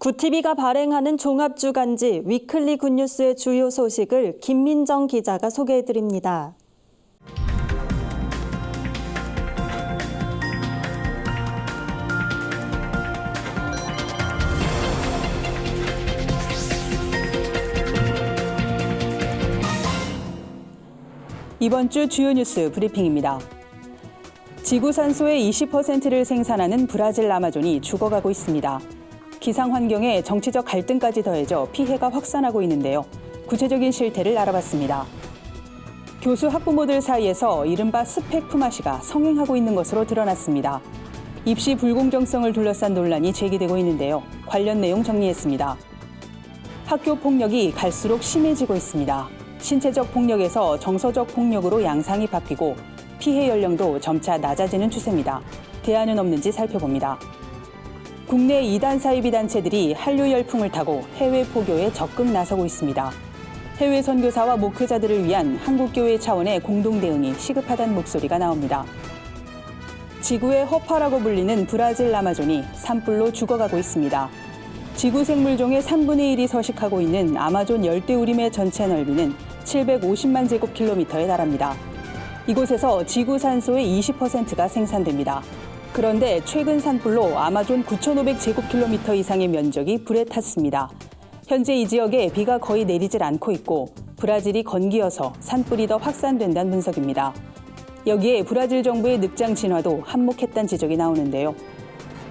구티비가 발행하는 종합주간지 위클리 굿뉴스의 주요 소식을 김민정 기자가 소개해드립니다. 이번 주 주요 뉴스 브리핑입니다. 지구 산소의 20%를 생산하는 브라질 아마존이 죽어가고 있습니다. 기상 환경에 정치적 갈등까지 더해져 피해가 확산하고 있는데요. 구체적인 실태를 알아봤습니다. 교수 학부모들 사이에서 이른바 스펙 품앗이가 성행하고 있는 것으로 드러났습니다. 입시 불공정성을 둘러싼 논란이 제기되고 있는데요. 관련 내용 정리했습니다. 학교 폭력이 갈수록 심해지고 있습니다. 신체적 폭력에서 정서적 폭력으로 양상이 바뀌고 피해 연령도 점차 낮아지는 추세입니다. 대안은 없는지 살펴봅니다. 국내 이단 사이비 단체들이 한류 열풍을 타고 해외 포교에 적극 나서고 있습니다. 해외 선교사와 목회자들을 위한 한국교회 차원의 공동 대응이 시급하다는 목소리가 나옵니다. 지구의 허파라고 불리는 브라질 아마존이 산불로 죽어가고 있습니다. 지구 생물종의 3분의 1이 서식하고 있는 아마존 열대우림의 전체 넓이는 750만 제곱킬로미터에 달합니다. 이곳에서 지구 산소의 20%가 생산됩니다. 그런데 최근 산불로 아마존 9,500제곱킬로미터 이상의 면적이 불에 탔습니다. 현재 이 지역에 비가 거의 내리질 않고 있고 브라질이 건기여서 산불이 더 확산된다는 분석입니다. 여기에 브라질 정부의 늑장 진화도 한몫했다는 지적이 나오는데요.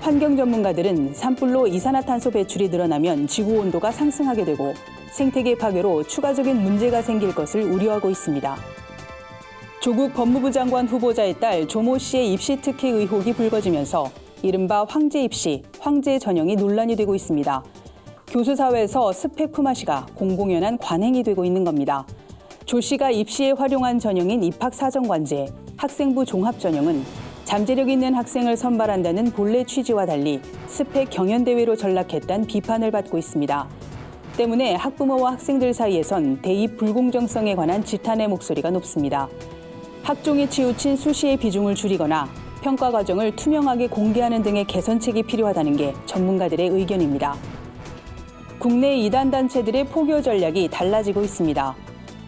환경 전문가들은 산불로 이산화탄소 배출이 늘어나면 지구 온도가 상승하게 되고 생태계 파괴로 추가적인 문제가 생길 것을 우려하고 있습니다. 조국 법무부 장관 후보자의 딸 조모 씨의 입시 특혜 의혹이 불거지면서 이른바 황제 입시, 황제 전형이 논란이 되고 있습니다. 교수 사회에서 스펙 품앗이가 공공연한 관행이 되고 있는 겁니다. 조 씨가 입시에 활용한 전형인 입학사정관제, 학생부 종합전형은 잠재력 있는 학생을 선발한다는 본래 취지와 달리 스펙 경연대회로 전락했다는 비판을 받고 있습니다. 때문에 학부모와 학생들 사이에선 대입 불공정성에 관한 지탄의 목소리가 높습니다. 학종에 치우친 수시의 비중을 줄이거나 평가 과정을 투명하게 공개하는 등의 개선책이 필요하다는 게 전문가들의 의견입니다. 국내 이단 단체들의 포교 전략이 달라지고 있습니다.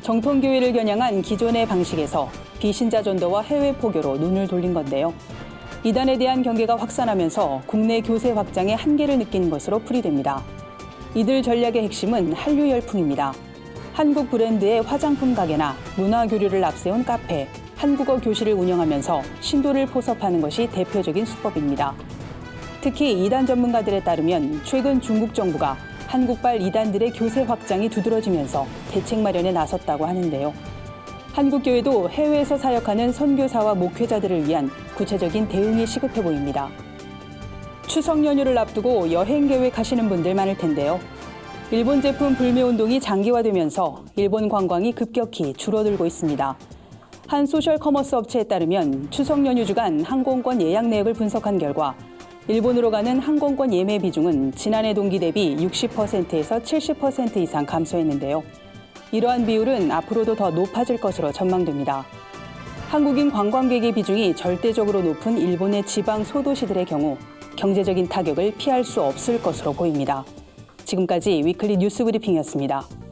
정통교회를 겨냥한 기존의 방식에서 비신자 전도와 해외 포교로 눈을 돌린 건데요. 이단에 대한 경계가 확산하면서 국내 교세 확장의 한계를 느낀 것으로 풀이됩니다. 이들 전략의 핵심은 한류 열풍입니다. 한국 브랜드의 화장품 가게나 문화 교류를 앞세운 카페, 한국어 교실을 운영하면서 신도를 포섭하는 것이 대표적인 수법입니다. 특히 이단 전문가들에 따르면 최근 중국 정부가 한국발 이단들의 교세 확장이 두드러지면서 대책 마련에 나섰다고 하는데요. 한국교회도 해외에서 사역하는 선교사와 목회자들을 위한 구체적인 대응이 시급해 보입니다. 추석 연휴를 앞두고 여행 계획하시는 분들 많을 텐데요. 일본 제품 불매 운동이 장기화되면서 일본 관광이 급격히 줄어들고 있습니다. 한 소셜 커머스 업체에 따르면 추석 연휴 주간 항공권 예약 내역을 분석한 결과 일본으로 가는 항공권 예매 비중은 지난해 동기 대비 60%에서 70% 이상 감소했는데요. 이러한 비율은 앞으로도 더 높아질 것으로 전망됩니다. 한국인 관광객의 비중이 절대적으로 높은 일본의 지방 소도시들의 경우 경제적인 타격을 피할 수 없을 것으로 보입니다. 지금까지 위클리 뉴스 브리핑이었습니다.